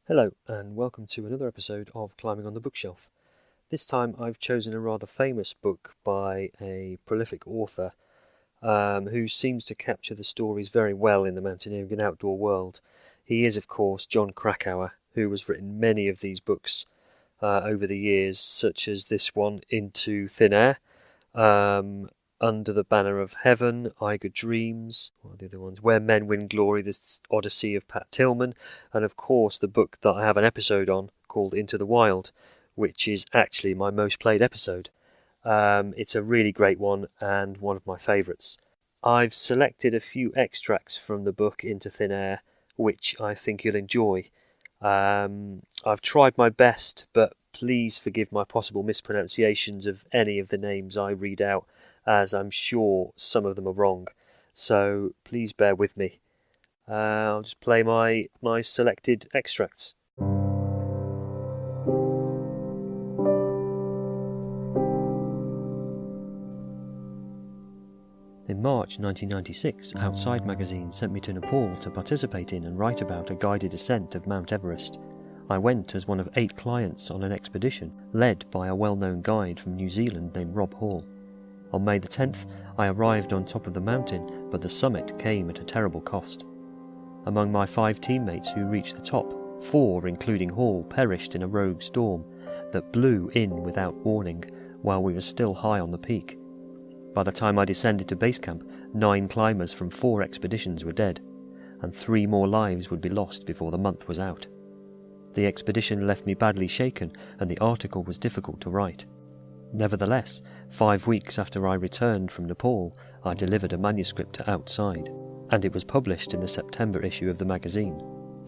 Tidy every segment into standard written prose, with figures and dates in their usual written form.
Hello, and welcome to another episode of Climbing on the Bookshelf. This time I've chosen a rather famous book by a prolific author who seems to capture the stories very well in the mountaineering and outdoor world. He is, of course, Jon Krakauer, who has written many of these books over the years, such as this one, Into Thin Air, Under the Banner of Heaven, I Got Dreams, what are the other ones? Where Men Win Glory, The Odyssey of Pat Tillman, and of course the book that I have an episode on called Into the Wild, which is actually my most played episode. It's a really great one and one of my favourites. I've selected a few extracts from the book Into Thin Air, which I think you'll enjoy. I've tried my best, but please forgive my possible mispronunciations of any of the names I read out, as I'm sure some of them are wrong, so please bear with me. I'll just play my selected extracts. In March 1996, Outside magazine sent me to Nepal to participate in and write about a guided ascent of Mount Everest. I went as one of 8 clients on an expedition led by a well-known guide from New Zealand named Rob Hall. On May the 10th, I arrived on top of the mountain, but the summit came at a terrible cost. Among my 5 teammates who reached the top, 4, including Hall, perished in a rogue storm that blew in without warning while we were still high on the peak. By the time I descended to base camp, 9 climbers from 4 expeditions were dead, and 3 more lives would be lost before the month was out. The expedition left me badly shaken, and the article was difficult to write. Nevertheless, 5 weeks after I returned from Nepal, I delivered a manuscript to Outside, and it was published in the September issue of the magazine.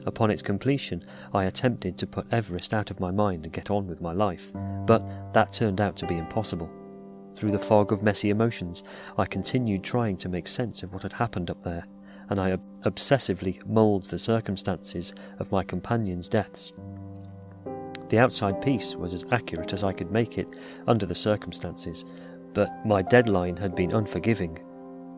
Upon its completion, I attempted to put Everest out of my mind and get on with my life, but that turned out to be impossible. Through the fog of messy emotions, I continued trying to make sense of what had happened up there, and I obsessively mulled the circumstances of my companions' deaths. The Outside piece was as accurate as I could make it under the circumstances, but my deadline had been unforgiving.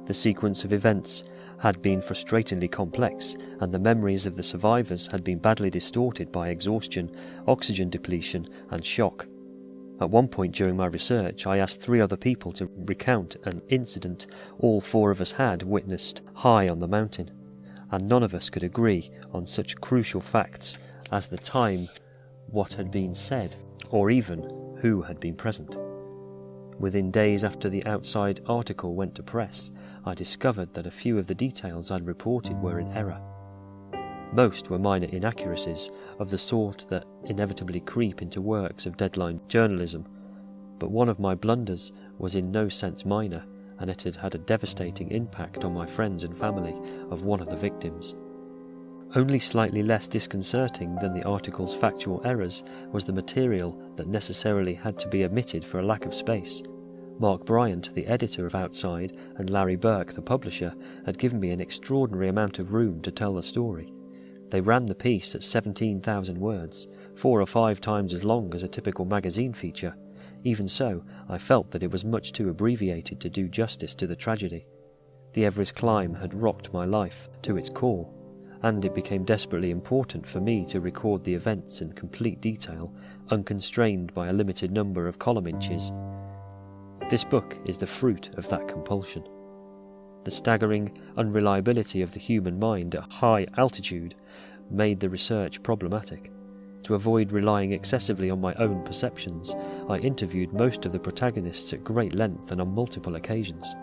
The sequence of events had been frustratingly complex, and the memories of the survivors had been badly distorted by exhaustion, oxygen depletion, and shock. At one point during my research, I asked 3 other people to recount an incident all 4 of us had witnessed high on the mountain, and none of us could agree on such crucial facts as the time, what had been said, or even who had been present. Within days after the Outside article went to press, I discovered that a few of the details I'd reported were in error. Most were minor inaccuracies of the sort that inevitably creep into works of deadline journalism, but one of my blunders was in no sense minor, and it had had a devastating impact on my friends and family of one of the victims. Only slightly less disconcerting than the article's factual errors was the material that necessarily had to be omitted for a lack of space. Mark Bryant, the editor of Outside, and Larry Burke, the publisher, had given me an extraordinary amount of room to tell the story. They ran the piece at 17,000 words, 4 or 5 times as long as a typical magazine feature. Even so, I felt that it was much too abbreviated to do justice to the tragedy. The Everest climb had rocked my life to its core, and it became desperately important for me to record the events in complete detail, unconstrained by a limited number of column inches. This book is the fruit of that compulsion. The staggering unreliability of the human mind at high altitude made the research problematic. To avoid relying excessively on my own perceptions, I interviewed most of the protagonists at great length and on multiple occasions.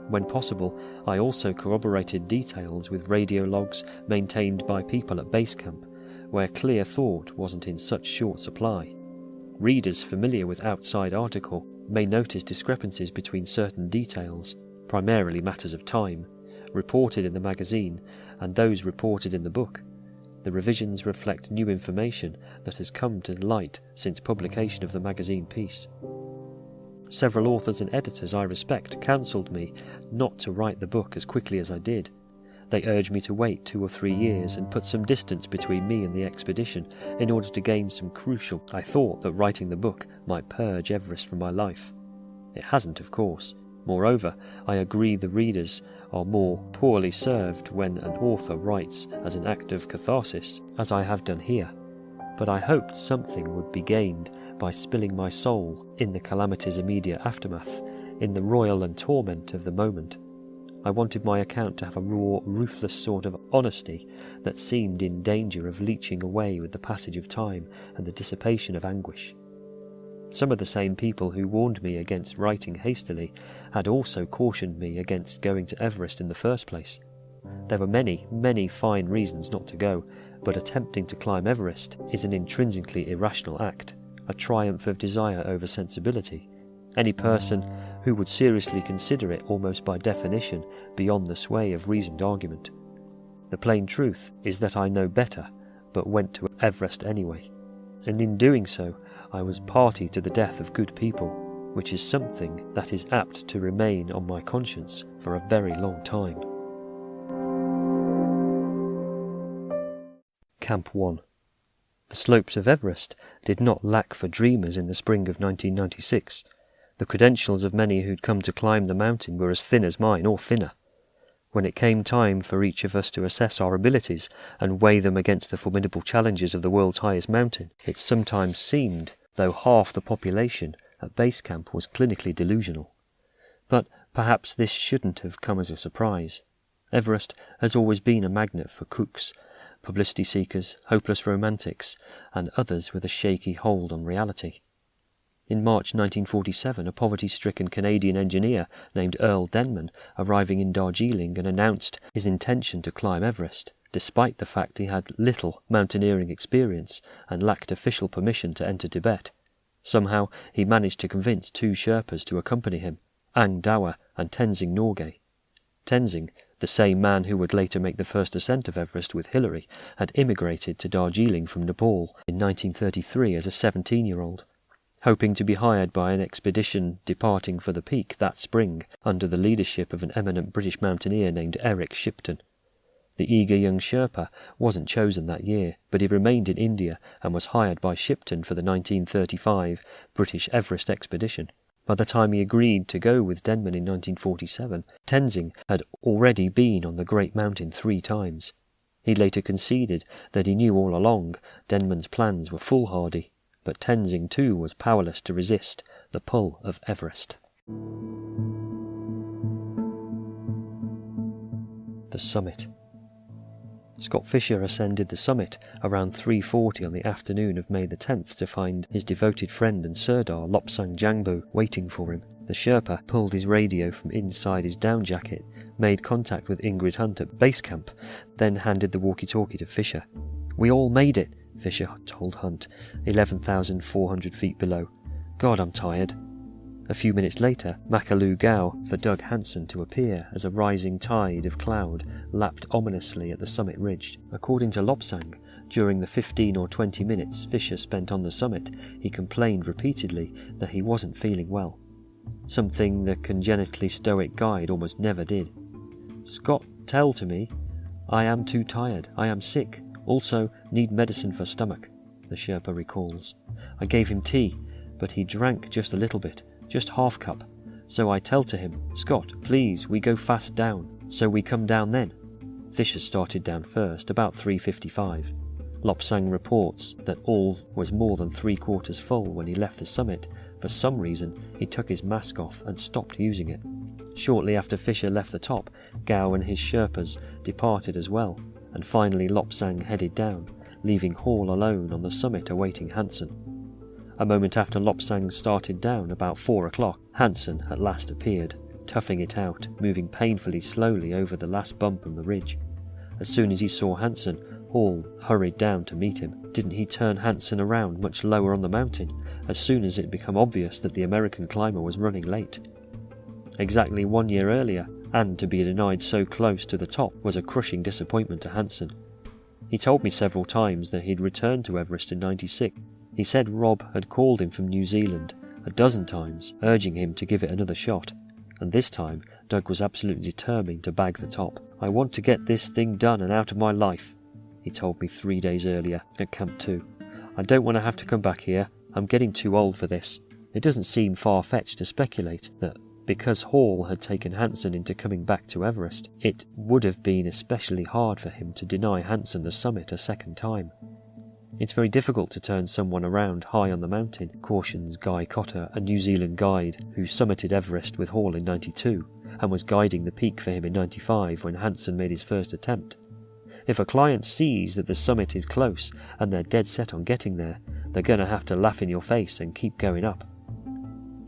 When possible, I also corroborated details with radio logs maintained by people at base camp, where clear thought wasn't in such short supply. Readers familiar with Outside article may notice discrepancies between certain details, primarily matters of time, reported in the magazine and those reported in the book. The revisions reflect new information that has come to light since publication of the magazine piece. Several authors and editors I respect counselled me not to write the book as quickly as I did. They urged me to wait 2 or 3 years and put some distance between me and the expedition in order to gain some crucial. I thought that writing the book might purge Everest from my life. It hasn't, of course. Moreover, I agree the readers are more poorly served when an author writes as an act of catharsis, as I have done here, but I hoped something would be gained by spilling my soul in the calamity's immediate aftermath, in the roil and torment of the moment. I wanted my account to have a raw, ruthless sort of honesty that seemed in danger of leaching away with the passage of time and the dissipation of anguish. Some of the same people who warned me against writing hastily had also cautioned me against going to Everest in the first place. There were many, many fine reasons not to go, but attempting to climb Everest is an intrinsically irrational act, a triumph of desire over sensibility. Any person who would seriously consider it almost by definition beyond the sway of reasoned argument. The plain truth is that I know better, but went to Everest anyway. And in doing so, I was party to the death of good people, which is something that is apt to remain on my conscience for a very long time. Camp 1. The slopes of Everest did not lack for dreamers in the spring of 1996. The credentials of many who'd come to climb the mountain were as thin as mine, or thinner. When it came time for each of us to assess our abilities and weigh them against the formidable challenges of the world's highest mountain, it sometimes seemed though half the population at base camp was clinically delusional. But perhaps this shouldn't have come as a surprise. Everest has always been a magnet for kooks, publicity seekers, hopeless romantics, and others with a shaky hold on reality. In March 1947, a poverty-stricken Canadian engineer named Earl Denman arriving in Darjeeling and announced his intention to climb Everest, despite the fact he had little mountaineering experience and lacked official permission to enter Tibet. Somehow he managed to convince 2 Sherpas to accompany him, Ang Dawa and Tenzing Norgay. Tenzing, the same man who would later make the first ascent of Everest with Hillary, had immigrated to Darjeeling from Nepal in 1933 as a 17-year-old. Hoping to be hired by an expedition departing for the peak that spring under the leadership of an eminent British mountaineer named Eric Shipton. The eager young Sherpa wasn't chosen that year, but he remained in India and was hired by Shipton for the 1935 British Everest expedition. By the time he agreed to go with Denman in 1947, Tenzing had already been on the Great Mountain 3 times. He later conceded that he knew all along Denman's plans were foolhardy, but Tenzing too was powerless to resist the pull of Everest. The summit. Scott Fisher ascended the summit around 3:40 on the afternoon of May the 10th to find his devoted friend and Sirdar Lopsang Jangbo waiting for him. The Sherpa pulled his radio from inside his down jacket, made contact with Ingrid Hunt at base camp, then handed the walkie-talkie to Fisher. "We all made it," Fisher told Hunt, 11,400 feet below. "God, I'm tired." A few minutes later, Makalu Gao for Doug Hansen to appear as a rising tide of cloud lapped ominously at the summit ridge. According to Lopsang, during the 15 or 20 minutes Fisher spent on the summit, he complained repeatedly that he wasn't feeling well, something the congenitally stoic guide almost never did. "Scott tell to me, I am too tired, I am sick, also need medicine for stomach," the Sherpa recalls. "I gave him tea, but he drank just a little bit, just half cup. So I tell to him, 'Scott, please, we go fast down.' So we come down then." Fisher started down first, about 3:55. Lopsang reports that all was more than 3/4 full when he left the summit. For some reason, he took his mask off and stopped using it. Shortly after Fisher left the top, Gao and his Sherpas departed as well, and finally Lopsang headed down, leaving Hall alone on the summit awaiting Hansen. A moment after Lopsang started down, about 4 o'clock, Hansen at last appeared, toughing it out, moving painfully slowly over the last bump on the ridge. As soon as he saw Hansen, Hall hurried down to meet him. Didn't he turn Hansen around much lower on the mountain, as soon as it became obvious that the American climber was running late? Exactly 1 year earlier, and to be denied so close to the top was a crushing disappointment to Hansen. He told me several times that he'd returned to Everest in '96. He said Rob had called him from New Zealand a dozen times, urging him to give it another shot, and this time Doug was absolutely determined to bag the top. "I want to get this thing done and out of my life," he told me 3 days earlier at Camp 2. "I don't want to have to come back here. I'm getting too old for this." It doesn't seem far-fetched to speculate that because Hall had taken Hansen into coming back to Everest, it would have been especially hard for him to deny Hansen the summit a second time. It's very difficult to turn someone around high on the mountain, cautions Guy Cotter, a New Zealand guide who summited Everest with Hall in '92 and was guiding the peak for him in '95 when Hansen made his first attempt. If a client sees that the summit is close and they're dead set on getting there, they're going to have to laugh in your face and keep going up.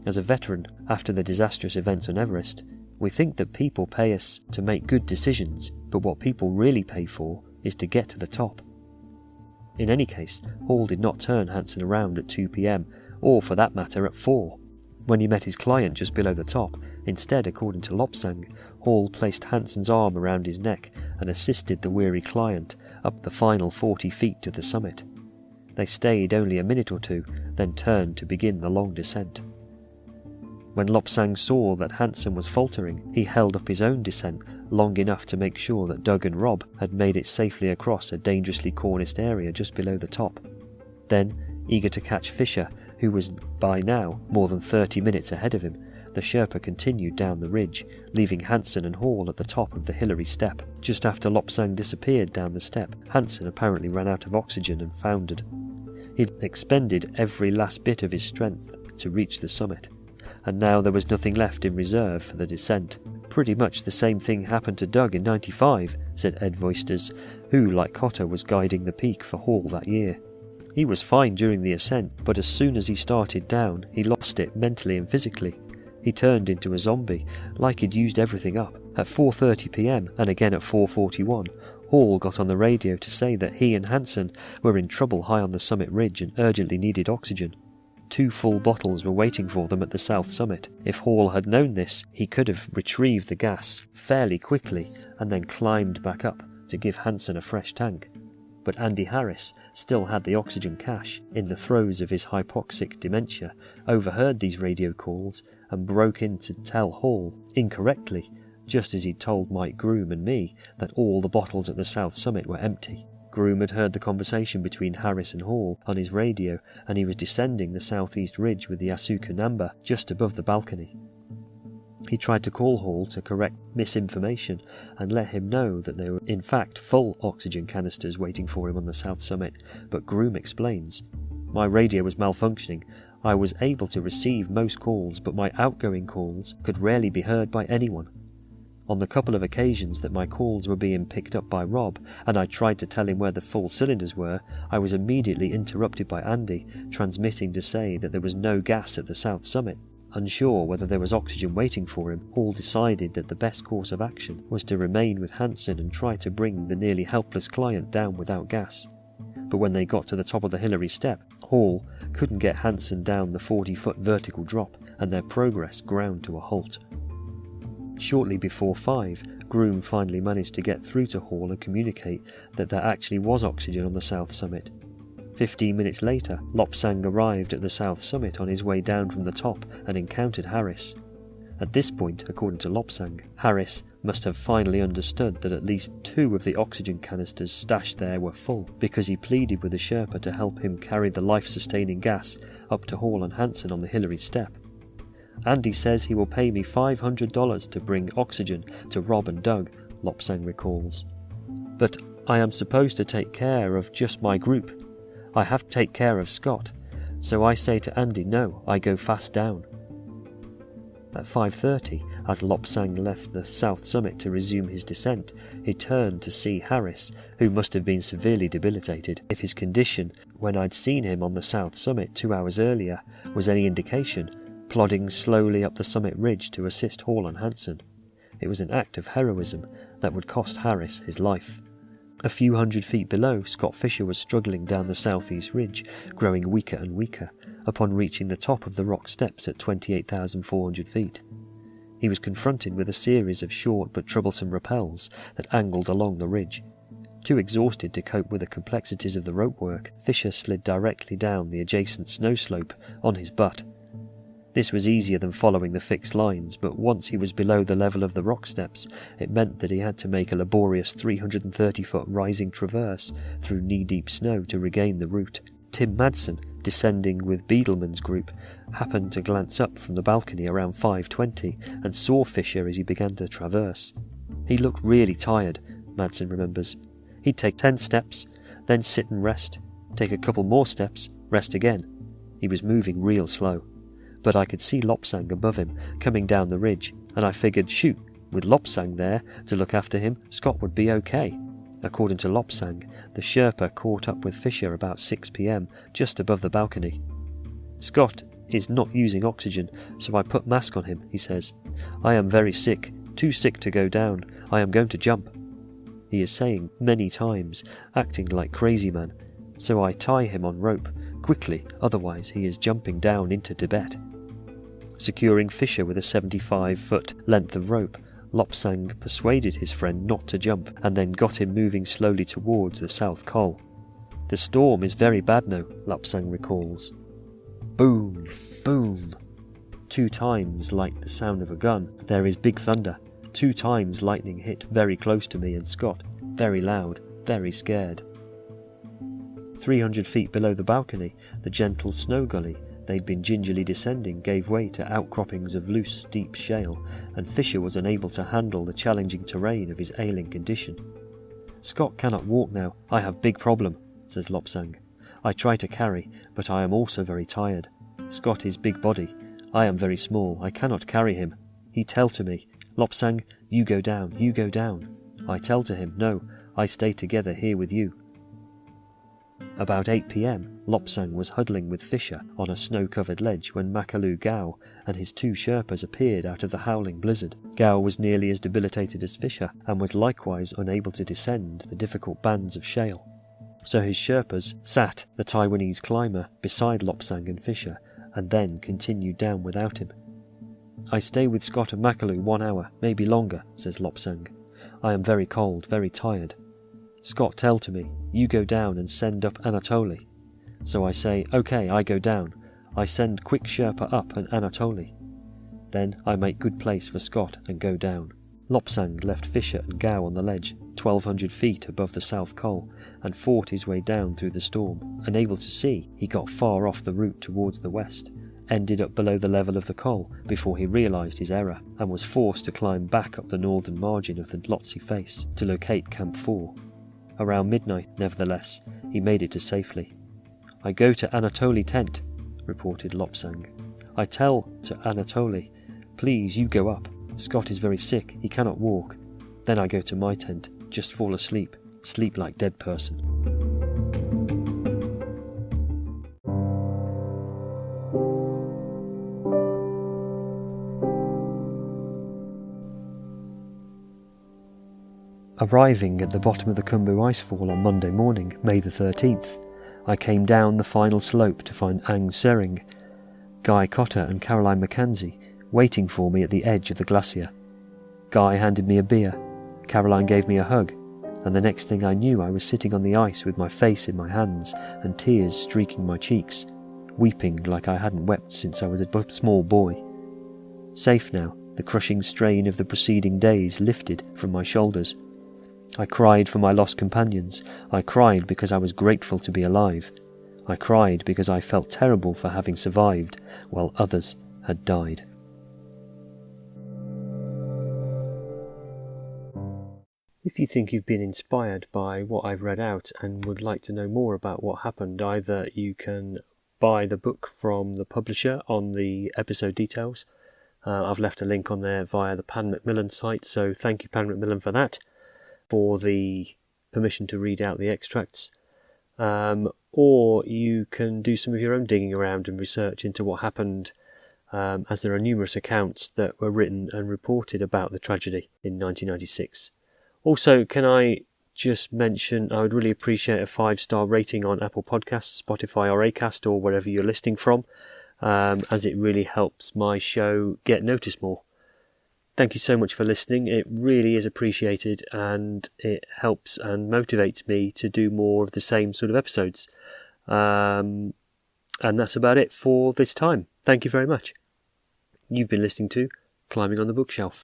As a veteran, after the disastrous events on Everest, we think that people pay us to make good decisions, but what people really pay for is to get to the top. In any case, Hall did not turn Hansen around at 2 p.m, or for that matter at 4, when he met his client just below the top. Instead, according to Lopsang, Hall placed Hansen's arm around his neck and assisted the weary client up the final 40 feet to the summit. They stayed only a minute or two, then turned to begin the long descent. When Lopsang saw that Hansen was faltering, he held up his own descent long enough to make sure that Doug and Rob had made it safely across a dangerously corniced area just below the top. Then, eager to catch Fisher, who was by now more than 30 minutes ahead of him, the Sherpa continued down the ridge, leaving Hansen and Hall at the top of the Hillary step. Just after Lopsang disappeared down the step, Hansen apparently ran out of oxygen and foundered. He'd expended every last bit of his strength to reach the summit, and now there was nothing left in reserve for the descent. Pretty much the same thing happened to Doug in '95, said Ed Voisters, who, like Cotter, was guiding the peak for Hall that year. He was fine during the ascent, but as soon as he started down, he lost it mentally and physically. He turned into a zombie, like he'd used everything up. At 4:30 p.m, and again at 4:41, Hall got on the radio to say that he and Hansen were in trouble high on the summit ridge and urgently needed oxygen. 2 full bottles were waiting for them at the south summit. If Hall had known this, he could have retrieved the gas fairly quickly and then climbed back up to give Hansen a fresh tank. But Andy Harris still had the oxygen cache, in the throes of his hypoxic dementia, overheard these radio calls and broke in to tell Hall, incorrectly, just as he'd told Mike Groom and me, that all the bottles at the south summit were empty. Groom had heard the conversation between Harris and Hall on his radio, and he was descending the southeast ridge with the Asuka Namba just above the balcony. He tried to call Hall to correct misinformation and let him know that there were in fact full oxygen canisters waiting for him on the south summit, but Groom explains, "My radio was malfunctioning. I was able to receive most calls, but my outgoing calls could rarely be heard by anyone. On the couple of occasions that my calls were being picked up by Rob, and I tried to tell him where the full cylinders were, I was immediately interrupted by Andy, transmitting to say that there was no gas at the south summit. Unsure whether there was oxygen waiting for him, Hall decided that the best course of action was to remain with Hansen and try to bring the nearly helpless client down without gas. But when they got to the top of the Hillary step, Hall couldn't get Hansen down the 40-foot vertical drop, and their progress ground to a halt. Shortly before 5, Groom finally managed to get through to Hall and communicate that there actually was oxygen on the south summit. 15 minutes later, Lopsang arrived at the south summit on his way down from the top and encountered Harris. At this point, according to Lopsang, Harris must have finally understood that at least 2 of the oxygen canisters stashed there were full, because he pleaded with the Sherpa to help him carry the life-sustaining gas up to Hall and Hansen on the Hillary step. "Andy says he will pay me $500 to bring oxygen to Rob and Doug," Lopsang recalls. "But I am supposed to take care of just my group. I have to take care of Scott. So I say to Andy, no, I go fast down." At 5:30, as Lopsang left the south summit to resume his descent, he turned to see Harris, who must have been severely debilitated. If his condition, when I'd seen him on the south summit 2 hours earlier, was any indication, plodding slowly up the summit ridge to assist Hall and Hansen. It was an act of heroism that would cost Harris his life. A few hundred feet below, Scott Fisher was struggling down the southeast ridge, growing weaker and weaker, upon reaching the top of the rock steps at 28,400 feet. He was confronted with a series of short but troublesome rappels that angled along the ridge. Too exhausted to cope with the complexities of the rope work, Fisher slid directly down the adjacent snow slope on his butt. This was easier than following the fixed lines, but once he was below the level of the rock steps, it meant that he had to make a laborious 330-foot rising traverse through knee-deep snow to regain the route. Tim Madsen, descending with Beadleman's group, happened to glance up from the balcony around 5:20 and saw Fisher as he began to traverse. He looked really tired, Madsen remembers. He'd take 10 steps, then sit and rest. take a couple more steps, rest again. He was moving real slow, but I could see Lopsang above him, coming down the ridge, and I figured, shoot, with Lopsang there to look after him, Scott would be okay. According to Lopsang, the Sherpa caught up with Fisher about 6 p.m, just above the balcony. Scott is not using oxygen, so I put mask on him, he says. I am very sick, too sick to go down. I am going to jump. He is saying many times, acting like crazy man, so I tie him on rope, quickly, otherwise he is jumping down into Tibet. Securing Fisher with a 75-foot length of rope, Lopsang persuaded his friend not to jump and then got him moving slowly towards the South Col. The storm is very bad now, Lopsang recalls. Boom, boom. 2 times like the sound of a gun. There is big thunder. 2 times lightning hit very close to me and Scott. Very loud, very scared. 300 feet below the balcony, the gentle snow gully they'd been gingerly descending gave way to outcroppings of loose, steep shale, and Fisher was unable to handle the challenging terrain of his ailing condition. Scott cannot walk now. I have big problem, says Lopsang. I try to carry, but I am also very tired. Scott is big body. I am very small. I cannot carry him. He tell to me, Lopsang, you go down, you go down. I tell to him, no, I stay together here with you. About 8 p.m, Lopsang was huddling with Fisher on a snow-covered ledge when Makalu Gao and his 2 Sherpas appeared out of the howling blizzard. Gao was nearly as debilitated as Fisher and was likewise unable to descend the difficult bands of shale. So his Sherpas sat the Taiwanese climber beside Lopsang and Fisher and then continued down without him. I stay with Scott and Makalu 1 hour, maybe longer, says Lopsang. I am very cold, very tired. Scott tell to me, you go down and send up Anatoly. So I say, okay, I go down. I send quick Sherpa up and Anatoly. Then I make good place for Scott and go down. Lopsang left Fisher and Gao on the ledge, 1,200 feet above the South Col, and fought his way down through the storm. Unable to see, he got far off the route towards the west, ended up below the level of the col before he realised his error, and was forced to climb back up the northern margin of the Lhotse face to locate Camp 4. Around midnight, nevertheless, he made it to safely. I go to Anatoly tent, reported Lopsang. I tell to Anatoly, please you go up. Scott is very sick, he cannot walk. Then I go to my tent, just fall asleep, sleep like dead person. Arriving at the bottom of the Khumbu Icefall on Monday morning, May the 13th, I came down the final slope to find Ang Sering, Guy Cotter and Caroline Mackenzie waiting for me at the edge of the glacier. Guy handed me a beer, Caroline gave me a hug, and the next thing I knew I was sitting on the ice with my face in my hands and tears streaking my cheeks, weeping like I hadn't wept since I was a small boy. Safe now, the crushing strain of the preceding days lifted from my shoulders. I cried for my lost companions. I cried because I was grateful to be alive. I cried because I felt terrible for having survived while others had died. If you think you've been inspired by what I've read out and would like to know more about what happened, either you can buy the book from the publisher on the episode details. I've left a link on there via the Pan Macmillan site, so thank you Pan Macmillan for that, for the permission to read out the extracts. Or you can do some of your own digging around and research into what happened, as there are numerous accounts that were written and reported about the tragedy in 1996. Also, can I just mention, I would really appreciate a 5-star rating on Apple Podcasts, Spotify or Acast or wherever you're listening from, as it really helps my show get noticed more. Thank you so much for listening. It really is appreciated and it helps and motivates me to do more of the same sort of episodes. And that's about it for this time. Thank you very much. You've been listening to Climbing on the Bookshelf.